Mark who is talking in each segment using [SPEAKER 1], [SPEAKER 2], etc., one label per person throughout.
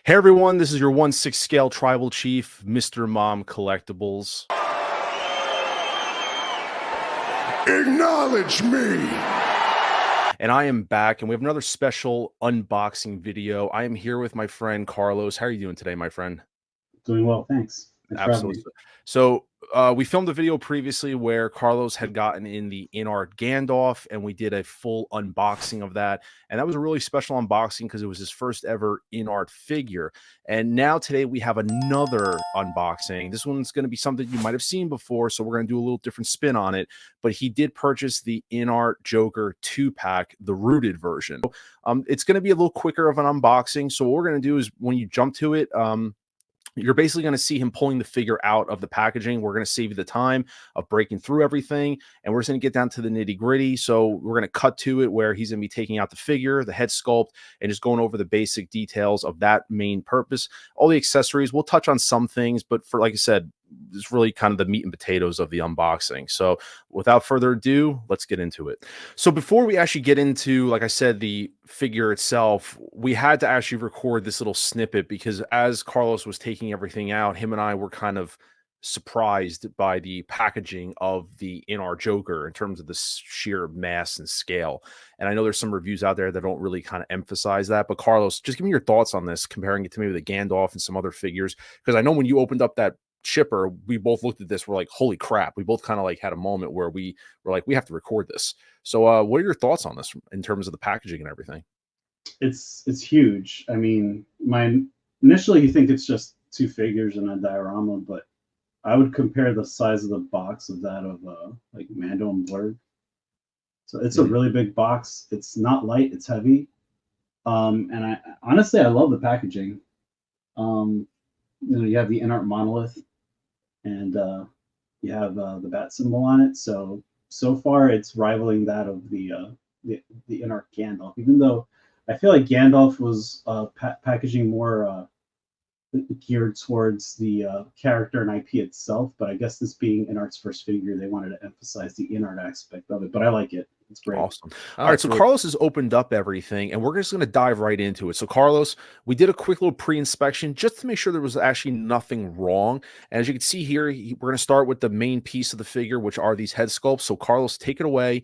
[SPEAKER 1] Hey everyone, this is your 1/6 scale tribal chief, Mr. Mom Collectibles.
[SPEAKER 2] Acknowledge me.
[SPEAKER 1] And I am back, and we have another special unboxing video. I am here with my friend Carlos. How are you doing today, my friend?
[SPEAKER 3] Doing well, thanks. Thanks for having me.
[SPEAKER 1] Absolutely. So we filmed a video previously where Carlos had gotten in the InArt Gandalf, and we did a full unboxing of that. And that was a really special unboxing because it was his first ever InArt figure. And now today we have another unboxing. This one's going to be something you might have seen before, so we're going to do a little different spin on it. But he did purchase the InArt Joker 2-pack, the rooted version. It's going to be a little quicker of an unboxing. So what we're going to do is when you jump to it, you're basically going to see him pulling the figure out of the packaging. We're going to save you the time of breaking through everything, and we're just going to get down to the nitty gritty. So we're going to cut to it where he's going to be taking out the figure, the head sculpt, and just going over the basic details of that main purpose. All the accessories, we'll touch on some things, but for, like I said, it's really kind of the meat and potatoes of the unboxing. So without further ado, let's get into it. So before we actually get into, like I said, the figure itself, we had to actually record this little snippet because as Carlos was taking everything out, him and I were kind of surprised by the packaging of the InArt Joker in terms of the sheer mass and scale. And I know there's some reviews out there that don't really kind of emphasize that. But Carlos, just give me your thoughts on this, comparing it to maybe the Gandalf and some other figures. Because I know when you opened up that shipper, we both looked at this, we're like, holy crap. We both kind of like had a moment where we were like, we have to record this. So what are your thoughts on this in terms of the packaging and everything?
[SPEAKER 3] It's huge. I mean, initially you think it's just two figures and a diorama, but I would compare the size of the box of that of like Mando and Blurg. So it's a really big box. It's not light, it's heavy. And I honestly I love the packaging. You have the InArt monolith, and you have the bat symbol on it. So far, it's rivaling that of the InArt Gandalf. Even though I feel like Gandalf was packaging more geared towards the character and IP itself, but I guess this being InArt's first figure, they wanted to emphasize the InArt aspect of it. But I like it. It's great.
[SPEAKER 1] Awesome. All right, so Carlos has opened up everything, and we're just going to dive right into it. So, Carlos, we did a quick little pre-inspection just to make sure there was actually nothing wrong. And as you can see here, we're going to start with the main piece of the figure, which are these head sculpts. So, Carlos, take it away.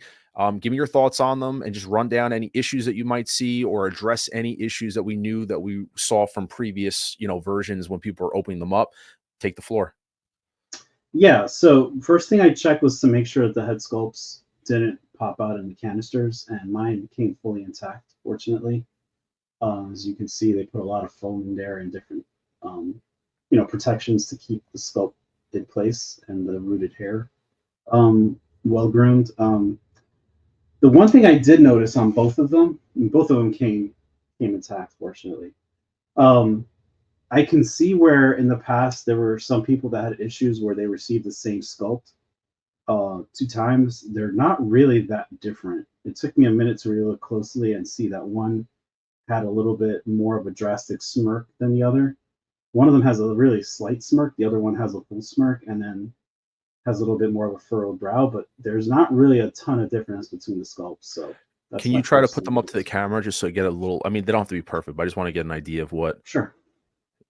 [SPEAKER 1] Give me your thoughts on them, and just run down any issues that you might see, or address any issues that we knew that we saw from previous, versions when people were opening them up. Take the floor.
[SPEAKER 3] Yeah. So first thing I checked was to make sure that the head sculpts didn't pop out in the canisters, and mine came fully intact, fortunately. As you can see, they put a lot of foam in there and different, protections to keep the sculpt in place and the rooted hair well groomed. The one thing I did notice on both of them came intact, fortunately. I can see where in the past there were some people that had issues where they received the same sculpt two times. They're not really that different. It took me a minute to really look closely and see that one had a little bit more of a drastic smirk than the other. One of them has a really slight smirk, the other one has a full smirk, and then has a little bit more of a furrowed brow, but there's not really a ton of difference between the sculpts. So
[SPEAKER 1] can you try to put them up to the camera just so I get a little, I mean, they don't have to be perfect, but I just want to get an idea of what.
[SPEAKER 3] Sure.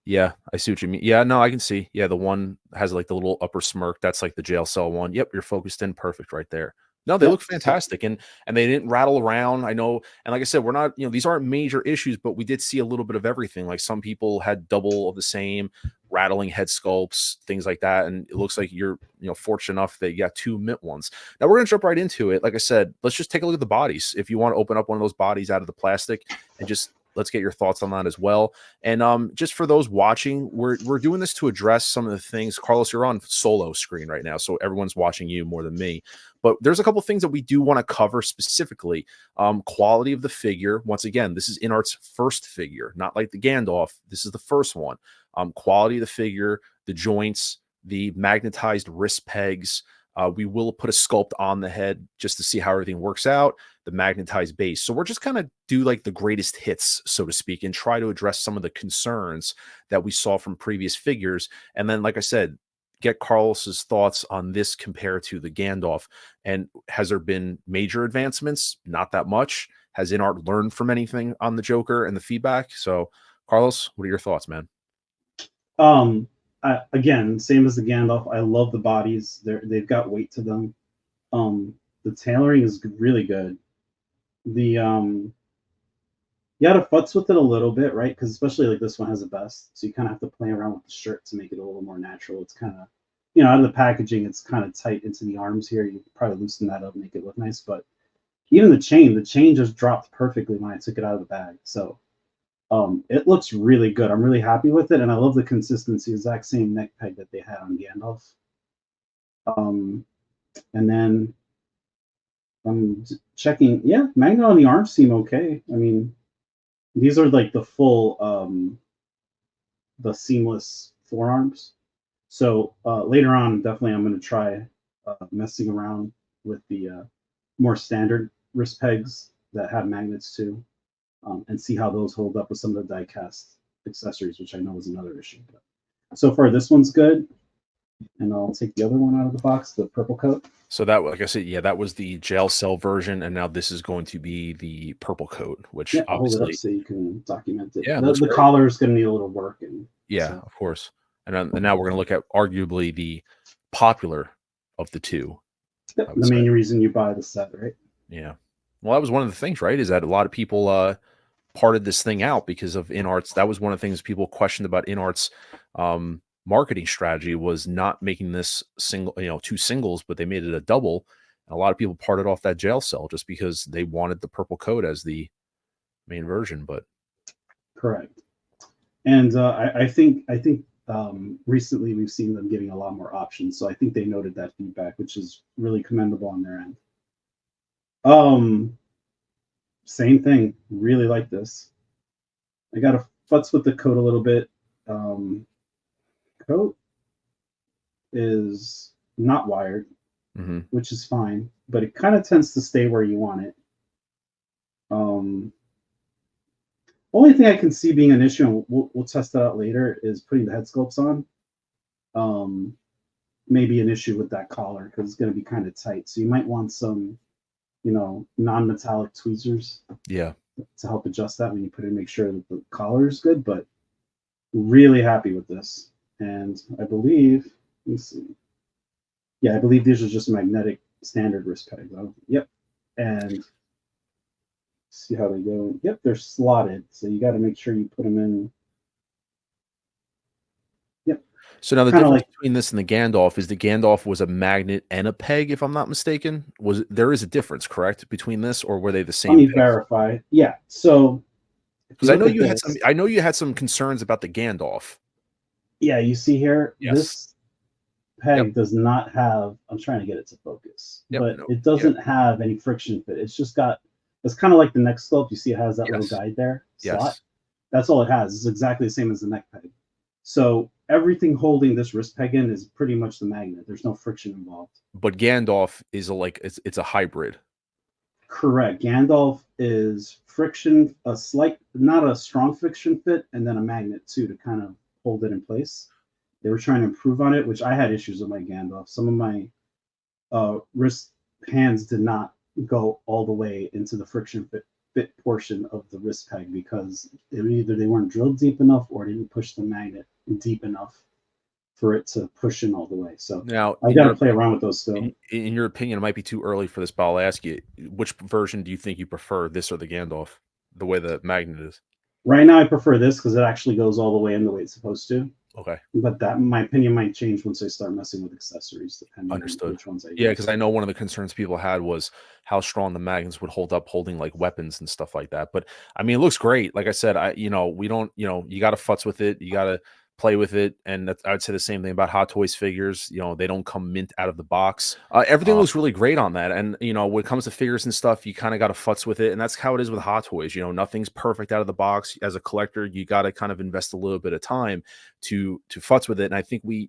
[SPEAKER 1] Yeah, I see what you mean. Yeah, no, I can see. Yeah, the one has like the little upper smirk. That's like the jail cell one. Yep, you're focused in perfect right there. No, they look fantastic, and they didn't rattle around. I know, and like I said, we're not, these aren't major issues, but we did see a little bit of everything. Like some people had double of the same rattling head sculpts, things like that, and it looks like you're, fortunate enough that you got two mint ones. Now we're gonna jump right into it. Like I said, let's just take a look at the bodies. If you want to open up one of those bodies out of the plastic and just let's get your thoughts on that as well. And just for those watching, we're doing this to address some of the things. Carlos, you're on solo screen right now, so everyone's watching you more than me. But there's a couple things that we do want to cover specifically. Quality of the figure. Once again, this is InArt's first figure, not like the Gandalf. This is the first one. Quality of the figure, the joints, the magnetized wrist pegs. We will put a sculpt on the head just to see how everything works out, the magnetized base. So we're just kind of do like the greatest hits, so to speak, and try to address some of the concerns that we saw from previous figures. And then, like I said, get Carlos's thoughts on this compared to the Gandalf. And has there been major advancements? Not that much. Has InArt learned from anything on the Joker and the feedback? So Carlos, what are your thoughts, man?
[SPEAKER 3] Again, same as the Gandalf. I love the bodies. They've got weight to them. The tailoring is really good. The You got to futz with it a little bit, right? Because especially like this one has a vest, so you kind of have to play around with the shirt to make it a little more natural. It's kind of, out of the packaging, it's kind of tight into the arms here. You probably loosen that up, make it look nice. But even the chain just dropped perfectly when I took it out of the bag. So it looks really good. I'm really happy with it, and I love the consistency. Exact same neck peg that they had on Gandalf. And then I'm checking. Yeah, magnet on the arms seem okay. I mean, these are like the full, the seamless forearms. So later on, definitely, I'm going to try messing around with the more standard wrist pegs that have magnets too, and see how those hold up with some of the die-cast accessories, which I know is another issue. But so far, this one's good, and I'll take the other one out of the box, the purple coat.
[SPEAKER 1] So that, like I said, yeah, that was the jail cell version, and now this is going to be the purple coat, which
[SPEAKER 3] Yeah, I'll hold it up
[SPEAKER 1] obviously,
[SPEAKER 3] so you can document it.
[SPEAKER 1] yeah, it
[SPEAKER 3] The,
[SPEAKER 1] looks
[SPEAKER 3] the
[SPEAKER 1] great.
[SPEAKER 3] collar is going to need a little work, and
[SPEAKER 1] Yeah,
[SPEAKER 3] so
[SPEAKER 1] of course. And now we're going to look at arguably the popular of the two,
[SPEAKER 3] yep,
[SPEAKER 1] I would
[SPEAKER 3] the
[SPEAKER 1] say.
[SPEAKER 3] main reason you buy the set, right?
[SPEAKER 1] Yeah. Well, that was one of the things, right? Is that a lot of people parted this thing out because of InArt's. That was one of the things people questioned about InArt's marketing strategy, was not making this single, two singles, but they made it a double. And a lot of people parted off that jail cell just because they wanted the purple coat as the main version. But
[SPEAKER 3] Correct. And I think recently we've seen them giving a lot more options. So I think they noted that feedback, which is really commendable on their end. Same thing. Really like this. I got to futz with the coat a little bit. Coat is not wired, which is fine, but it kind of tends to stay where you want it. Only thing I can see being an issue, and we'll test that out later, is putting the head sculpts on. Maybe an issue with that collar because it's going to be kind of tight. So you might want some, non-metallic tweezers.
[SPEAKER 1] Yeah.
[SPEAKER 3] To help adjust that when you put it, make sure that the collar is good. But really happy with this, and I believe, let me see. Yeah, I believe these are just magnetic standard wrist pegs. Yep, and see how they go. Yep, they're slotted, so you got to make sure you put them in. Yep.
[SPEAKER 1] So now the
[SPEAKER 3] Kinda
[SPEAKER 1] difference
[SPEAKER 3] like,
[SPEAKER 1] between this and the Gandalf is the Gandalf was a magnet and a peg, if I'm not mistaken. There is a difference, correct, between this, or were they the
[SPEAKER 3] let
[SPEAKER 1] same
[SPEAKER 3] me
[SPEAKER 1] pegs?
[SPEAKER 3] verify. Yeah, so if
[SPEAKER 1] Because
[SPEAKER 3] you
[SPEAKER 1] I
[SPEAKER 3] look
[SPEAKER 1] know
[SPEAKER 3] at
[SPEAKER 1] you had
[SPEAKER 3] this,
[SPEAKER 1] some concerns about the Gandalf.
[SPEAKER 3] yeah, you see here,
[SPEAKER 1] Yes.
[SPEAKER 3] this
[SPEAKER 1] Yep.
[SPEAKER 3] peg does not have, I'm trying to get it to focus,
[SPEAKER 1] Yep.
[SPEAKER 3] but
[SPEAKER 1] No.
[SPEAKER 3] it doesn't have any friction fit. It's just got, it's kind of like the neck sculpt. You see it has that little
[SPEAKER 1] Yes.
[SPEAKER 3] guide there, slot.
[SPEAKER 1] Yes.
[SPEAKER 3] That's all it has. It's exactly the same as the neck peg. So everything holding this wrist peg in is pretty much the magnet. There's no friction involved.
[SPEAKER 1] But Gandalf is it's a hybrid.
[SPEAKER 3] Correct. Gandalf is friction, a slight, not a strong friction fit, and then a magnet too to kind of hold it in place. They were trying to improve on it, which I had issues with my Gandalf. Some of my wrist hands did not go all the way into the friction fit portion of the wrist peg because either they weren't drilled deep enough or didn't push the magnet deep enough for it to push in all the way. So
[SPEAKER 1] Now,
[SPEAKER 3] I got to play around with those still.
[SPEAKER 1] in your opinion, it might be too early for this, but I'll ask you, which version do you think you prefer, this or the Gandalf, the way the magnet is?
[SPEAKER 3] Right now, I prefer this because it actually goes all the way in the way it's supposed to.
[SPEAKER 1] Okay.
[SPEAKER 3] But that, my opinion, might change once I start messing with accessories, depending
[SPEAKER 1] Understood.
[SPEAKER 3] on which ones I use.
[SPEAKER 1] Yeah, because I know one of the concerns people had was how strong the magnets would hold up holding like weapons and stuff like that. But I mean, it looks great. Like I said, we don't, you got to futz with it. You got to play with it. And I would say the same thing about Hot Toys figures. They don't come mint out of the box. Everything looks really great on that. And, when it comes to figures and stuff, you kind of got to futz with it. And that's how it is with Hot Toys. Nothing's perfect out of the box. As a collector, you got to kind of invest a little bit of time to futz with it. And I think we,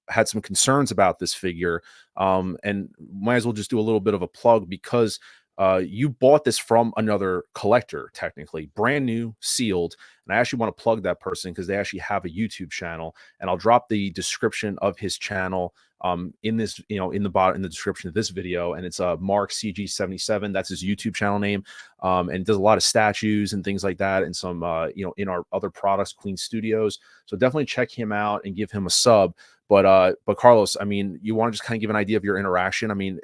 [SPEAKER 1] had some concerns about this figure. And might as well just do a little bit of a plug because you bought this from another collector, technically brand new, sealed. And I actually want to plug that person because they actually have a YouTube channel, and I'll drop the description of his channel in this, in the bottom, in the description of this video, and it's Mark CG77. That's his YouTube channel name, and does a lot of statues and things like that, and some in our other products, Queen Studios. So definitely check him out and give him a sub. But Carlos, I mean, you want to just kind of give an idea of your interaction? I mean,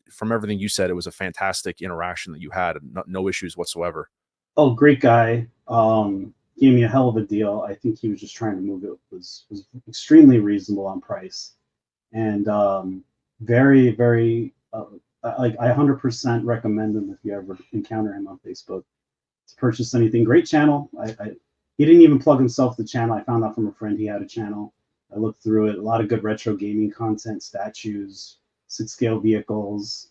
[SPEAKER 1] from everything you said, it was a fantastic interaction that you had, and no issues whatsoever.
[SPEAKER 3] Oh, great guy. Gave me a hell of a deal. I think he was just trying to move it. Was extremely reasonable on price, and very very like I 100% recommend him if you ever encounter him on Facebook to purchase anything. Great channel. He didn't even plug himself the channel. I found out from a friend he had a channel. I looked through it. A lot of good retro gaming content, statues, 6 scale vehicles,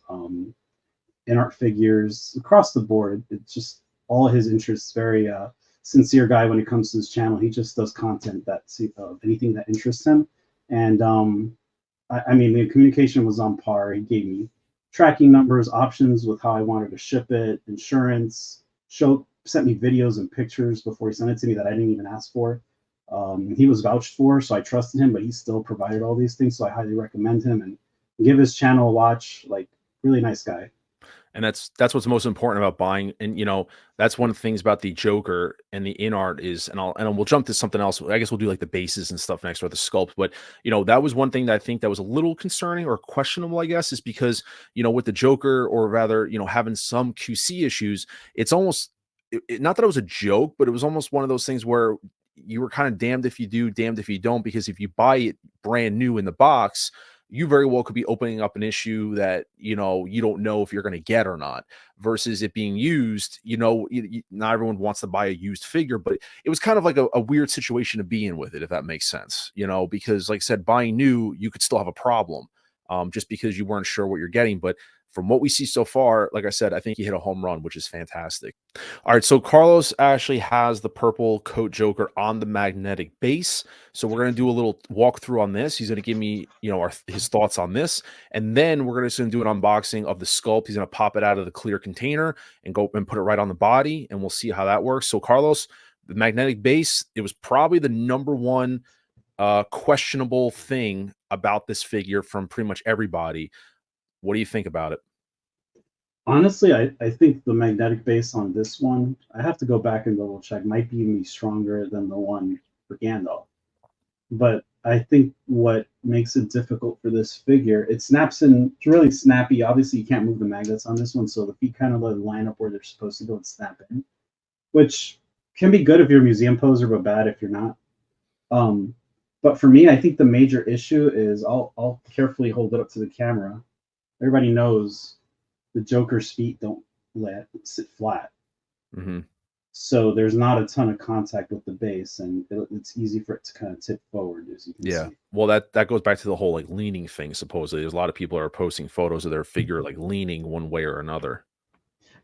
[SPEAKER 3] InArt figures across the board. It's just all his interests. Very sincere guy when it comes to his channel. He just does content that anything that interests him. And I mean, the communication was on par. He gave me tracking numbers, options with how I wanted to ship it, insurance, sent me videos and pictures before he sent it to me that I didn't even ask for. He was vouched for, so I trusted him, but he still provided all these things. So I highly recommend him and give his channel a watch. Like, really nice guy.
[SPEAKER 1] And that's what's most important about buying. And that's one of the things about the Joker and the InArt is, and we'll jump to something else. I guess we'll do like the bases and stuff next, or the sculpt. But that was one thing that I think that was a little concerning or questionable, I guess, is because with the Joker, or rather having some QC issues, it's almost not that it was a joke, but it was almost one of those things where you were kind of damned if you do, damned if you don't, because if you buy it brand new in the box, you very well could be opening up an issue that you don't know if you're going to get or not, versus it being used. Not everyone wants to buy a used figure, but it was kind of like a weird situation to be in with it, if that makes sense. Because like I said, buying new, you could still have a problem, just because you weren't sure what you're getting. But from what we see so far, like I said, I think you hit a home run, which is fantastic. All right, so Carlos actually has the purple coat Joker on the magnetic base. So we're going to do a little walkthrough on this. He's going to give me, his thoughts on this, and then we're going to do an unboxing of the sculpt. He's going to pop it out of the clear container and go and put it right on the body, and we'll see how that works. So Carlos, the magnetic base, it was probably the number one questionable thing about this figure from pretty much everybody. What do you think about it?
[SPEAKER 3] Honestly, I think the magnetic base on this one, I have to go back and double check, might be even stronger than the one for Gandalf. But I think what makes it difficult for this figure, it snaps in, it's really snappy. Obviously, you can't move the magnets on this one, so the feet kind of line up where they're supposed to go and snap in, which can be good if you're a museum poser, but bad if you're not. But for me, I think the major issue is I'll carefully hold it up to the camera. Everybody knows the Joker's feet don't sit flat.
[SPEAKER 1] Mm-hmm.
[SPEAKER 3] So there's not a ton of contact with the base, and it's easy for it to kind of tip forward, as you can
[SPEAKER 1] Yeah.
[SPEAKER 3] see.
[SPEAKER 1] Well, that goes back to the whole like leaning thing. Supposedly, there's a lot of people are posting photos of their figure like leaning one way or another.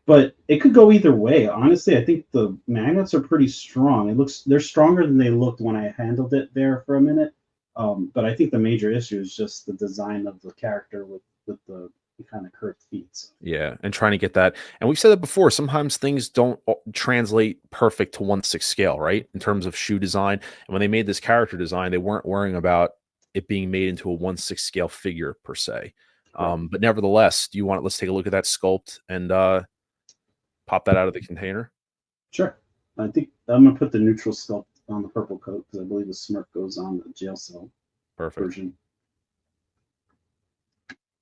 [SPEAKER 3] But it could go either way. Honestly, I think the magnets are pretty strong. They're stronger than they looked when I handled it there for a minute. But I think the major issue is just the design of the character with the kind of curved feet. So.
[SPEAKER 1] Yeah, and trying to get that. And we've said that before. Sometimes things don't translate perfect to 1/6 scale, right? In terms of shoe design. And when they made this character design, they weren't worrying about it being made into a 1/6 scale figure per se.
[SPEAKER 3] Correct.
[SPEAKER 1] But nevertheless, do you want? Let's take a look at that sculpt and pop that out of the container.
[SPEAKER 3] Sure. I think I'm gonna put the neutral sculpt on the purple coat because I believe the smirk goes on the jail cell
[SPEAKER 1] Perfect.
[SPEAKER 3] version.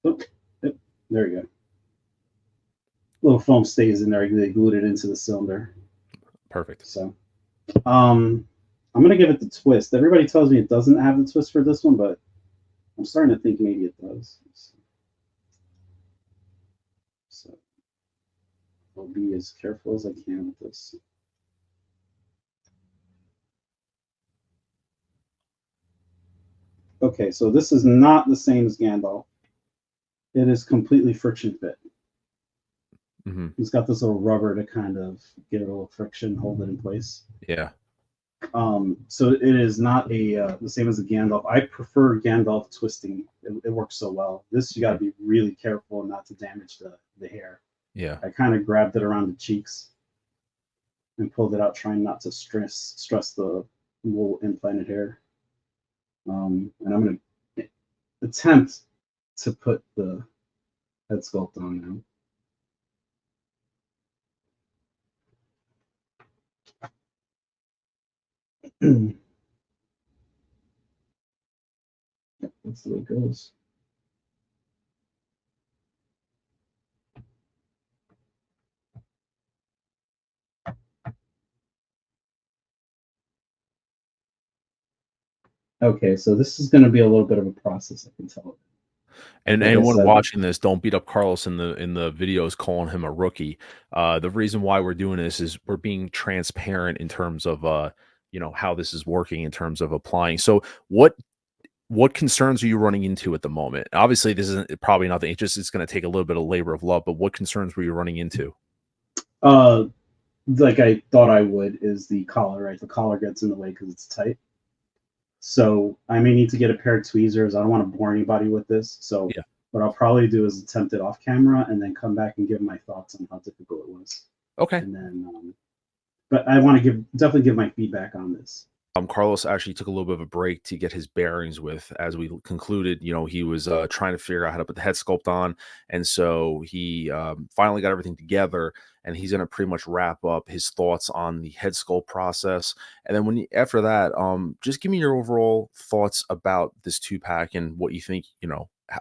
[SPEAKER 3] Oh, yep, there you go. Little foam stays in there. They glued it into the cylinder.
[SPEAKER 1] Perfect.
[SPEAKER 3] So, I'm gonna give it the twist. Everybody tells me it doesn't have the twist for this one, but I'm starting to think maybe it does. So, I'll be as careful as I can with this. Okay, so this is not the same as Gandalf. It is completely friction fit.
[SPEAKER 1] Mm-hmm.
[SPEAKER 3] He's got this little rubber to kind of give it a little friction, hold it in place.
[SPEAKER 1] Yeah.
[SPEAKER 3] So it is not the same as a Gandalf. I prefer Gandalf twisting. It works so well. This you got to be really careful not to damage the hair.
[SPEAKER 1] Yeah.
[SPEAKER 3] I kind of grabbed it around the cheeks and pulled it out, trying not to stress the little implanted hair. And I'm gonna attempt to put the head sculpt on now. That's the way it goes. Okay, so this is going to be a little bit of a process, I can tell.
[SPEAKER 1] And
[SPEAKER 3] Like I
[SPEAKER 1] anyone
[SPEAKER 3] said,
[SPEAKER 1] watching this, don't beat up Carlos in the videos calling him a rookie. The reason why we're doing this is we're being transparent in terms of how this is working in terms of applying. So what concerns are you running into at the moment? Obviously, this isn't probably nothing. It's going to take a little bit of labor of love. But what concerns were you running into?
[SPEAKER 3] uh, like I thought I would, is the collar, right? The collar gets in the way because it's tight. So I may need to get a pair of tweezers. I don't want to bore anybody with this. So
[SPEAKER 1] Yeah.
[SPEAKER 3] what I'll probably do is attempt it off camera and then come back and give my thoughts on how difficult it was.
[SPEAKER 1] Okay.
[SPEAKER 3] And then, but I want to definitely give my feedback on this.
[SPEAKER 1] Carlos actually took a little bit of a break to get his bearings with, as we concluded, he was trying to figure out how to put the head sculpt on. And so he finally got everything together, and he's going to pretty much wrap up his thoughts on the head sculpt process. And then after that, just give me your overall thoughts about this 2-pack and what you think,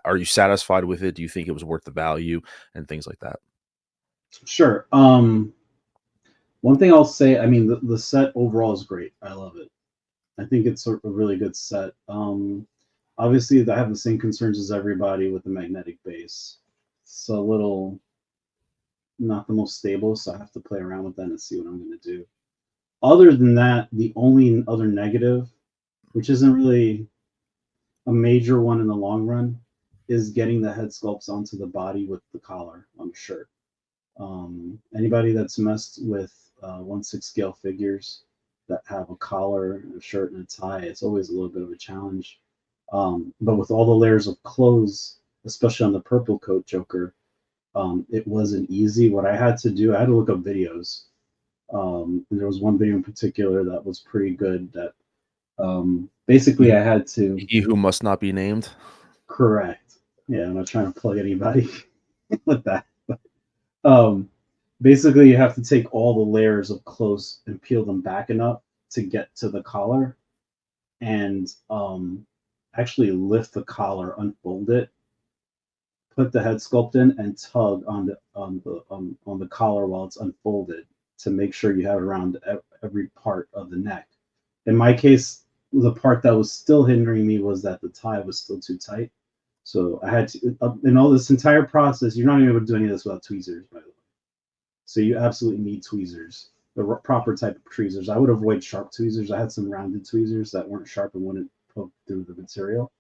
[SPEAKER 1] are you satisfied with it? Do you think it was worth the value and things like that?
[SPEAKER 3] Sure. One thing I'll say, I mean, the set overall is great. I love it. I think it's a really good set. Obviously, I have the same concerns as everybody with the magnetic base. It's a little not the most stable, so I have to play around with that and see what I'm going to do. Other than that, the only other negative, which isn't really a major one in the long run, is getting the head sculpts onto the body with the collar on the shirt. Anybody that's messed with 1/6 scale figures that have a collar, a shirt, and a tie, it's always a little bit of a challenge. But with all the layers of clothes, especially on the purple coat Joker, it wasn't easy. What I had to do, I had to look up videos. And there was one video in particular that was pretty good. That basically
[SPEAKER 1] He,
[SPEAKER 3] I had to
[SPEAKER 1] he who must not be named.
[SPEAKER 3] correct. Yeah, I'm not trying to plug anybody with that. Um, basically, you have to take all the layers of clothes and peel them back enough to get to the collar, and actually lift the collar, unfold it, put the head sculpt in, and tug on the collar while it's unfolded to make sure you have it around every part of the neck. In my case, the part that was still hindering me was that the tie was still too tight. So I had to, in all this entire process, you're not even able to do any of this without tweezers, by the way. So you absolutely need tweezers, the proper type of tweezers. I would avoid sharp tweezers. I had some rounded tweezers that weren't sharp and wouldn't poke through the material.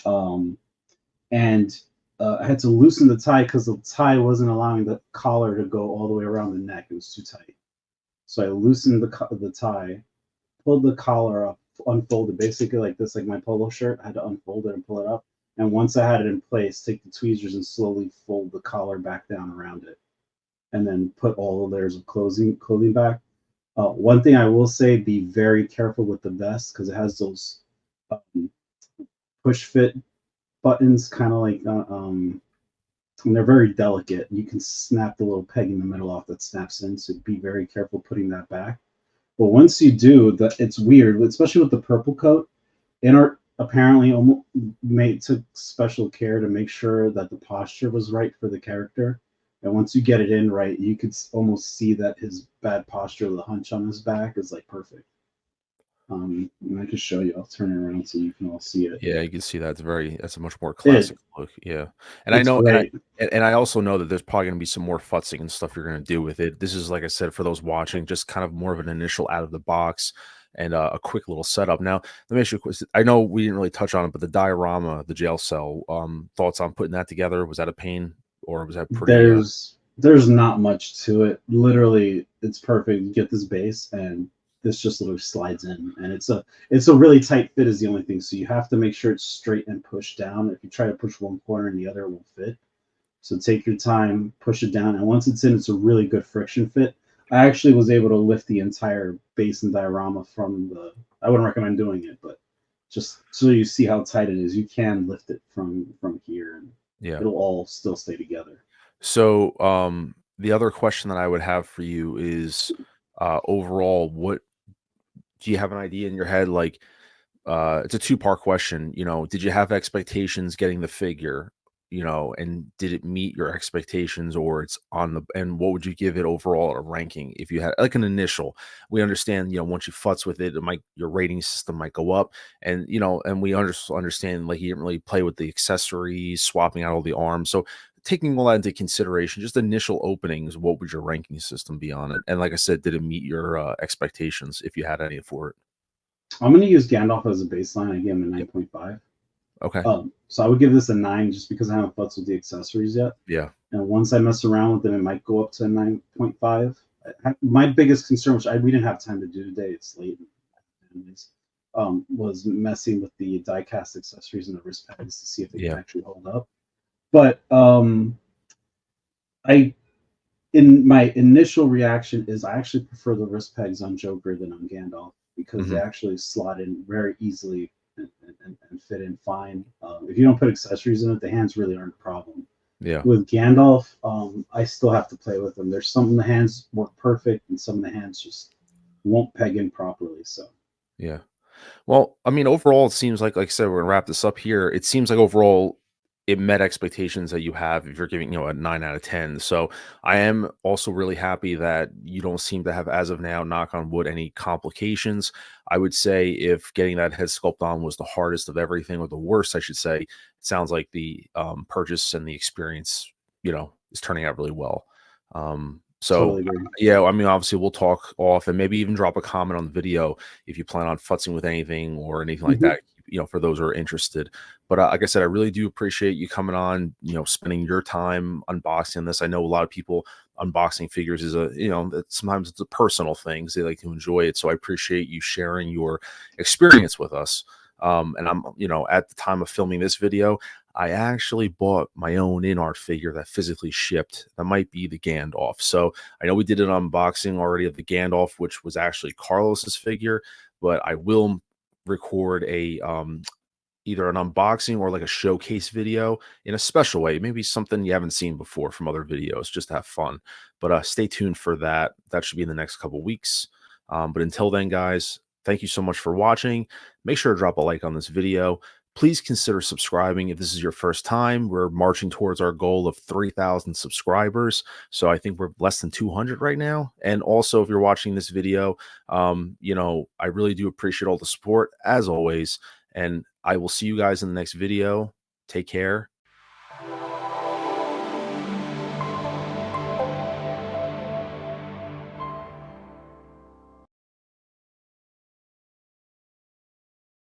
[SPEAKER 3] Um, and I had to loosen the tie because the tie wasn't allowing the collar to go all the way around the neck. It was too tight. So I loosened the tie, pulled the collar up, unfolded basically like this, like my polo shirt. I had to unfold it and pull it up. And once I had it in place, take the tweezers and slowly fold the collar back down around it, and then put all the layers of clothing back. One thing I will say: be very careful with the vest because it has those push fit buttons, kind of like and they're very delicate. You can snap the little peg in the middle off that snaps in, so be very careful putting that back. But once you do, it's weird, especially with the purple coat. InArt apparently took special care to make sure that the posture was right for the character. And once you get it in right, you could almost see that his bad posture, the hunch on his back, is like perfect. And I can show you. I'll turn it around so you can all see it.
[SPEAKER 1] Yeah, you can see that's a much more classic
[SPEAKER 3] It
[SPEAKER 1] look. Yeah. And I
[SPEAKER 3] it's
[SPEAKER 1] know
[SPEAKER 3] great.
[SPEAKER 1] and I also know that there's probably gonna be some more futzing and stuff you're gonna do with it. This is, like I said, for those watching, just kind of more of an initial out of the box and a quick little setup. Now, let me ask you a question. I know we didn't really touch on it, but the diorama, the jail cell, thoughts on putting that together? Was that a pain or was that pretty
[SPEAKER 3] There's not much to it. Literally, it's perfect. You get this base, and this just literally slides in, and it's a really tight fit is the only thing. So you have to make sure it's straight and pushed down. If you try to push one corner and the other, it won't fit. So take your time, push it down, and once it's in, it's a really good friction fit. I actually was able to lift the entire base and diorama from the. I wouldn't recommend doing it, but just so you see how tight it is. You can lift it from here, and
[SPEAKER 1] Yeah.
[SPEAKER 3] it'll all still stay together.
[SPEAKER 1] So, the other question that I would have for you is, overall, what do you have an idea in your head? Like, it's a two-part question. Did you have expectations getting the figure? And did it meet your expectations, or it's on the, and what would you give it overall a ranking if you had like an initial? We understand, once you futz with it, your rating system might go up, and we understand like you didn't really play with the accessories, swapping out all the arms. So taking all that into consideration, just initial openings, what would your ranking system be on it? And like I said, did it meet your expectations if you had any for it?
[SPEAKER 3] I'm going to use Gandalf as a baseline. I give him a
[SPEAKER 1] Yep.
[SPEAKER 3] 9.5.
[SPEAKER 1] Okay.
[SPEAKER 3] So I would give this a 9 just because I haven't futzed with the accessories yet.
[SPEAKER 1] Yeah.
[SPEAKER 3] And once I mess around with them, it might go up to a 9.5. My biggest concern, which we didn't have time to do today, it's late, was messing with the die cast accessories and the wrist pads to see if they can
[SPEAKER 1] Yeah.
[SPEAKER 3] actually hold up. But I, in my initial reaction, is I actually prefer the wrist pegs on Joker than on Gandalf because they
[SPEAKER 1] Mhm.
[SPEAKER 3] actually slot in very easily and fit in fine. If you don't put accessories in it, the hands really aren't a problem.
[SPEAKER 1] Yeah.
[SPEAKER 3] With Gandalf, I still have to play with them. There's some of the hands work perfect, and some of the hands just won't peg in properly. So
[SPEAKER 1] Yeah. Well, I mean, overall, it seems like I said, we're gonna wrap this up here. It seems like overall it met expectations that you have if you're giving, a 9 out of 10. So I am also really happy that you don't seem to have, as of now, knock on wood, any complications. I would say if getting that head sculpt on was the hardest of everything, or the worst, I should say, it sounds like the purchase and the experience, is turning out really well. So
[SPEAKER 3] totally agree.
[SPEAKER 1] yeah, I mean, obviously we'll talk off and maybe even drop a comment on the video if you plan on futzing with anything or anything like
[SPEAKER 3] Mm-hmm.
[SPEAKER 1] that, for those who are interested. But like I said, I really do appreciate you coming on, spending your time unboxing this. I know a lot of people unboxing figures is sometimes it's a personal thing 'cause they like to enjoy it. So I appreciate you sharing your experience with us. And I'm, at the time of filming this video, I actually bought my own InArt figure that physically shipped. That might be the Gandalf. So I know we did an unboxing already of the Gandalf, which was actually Carlos's figure, but I will record a either an unboxing or like a showcase video in a special way, maybe something you haven't seen before from other videos, just to have fun. But stay tuned for that. That should be in the next couple weeks. But until then, guys, thank you so much for watching. Make sure to drop a like on this video. Please consider subscribing if this is your first time. We're marching towards our goal of 3,000 subscribers. So I think we're less than 200 right now. And also, if you're watching this video, I really do appreciate all the support as always. And I will see you guys in the next video. Take care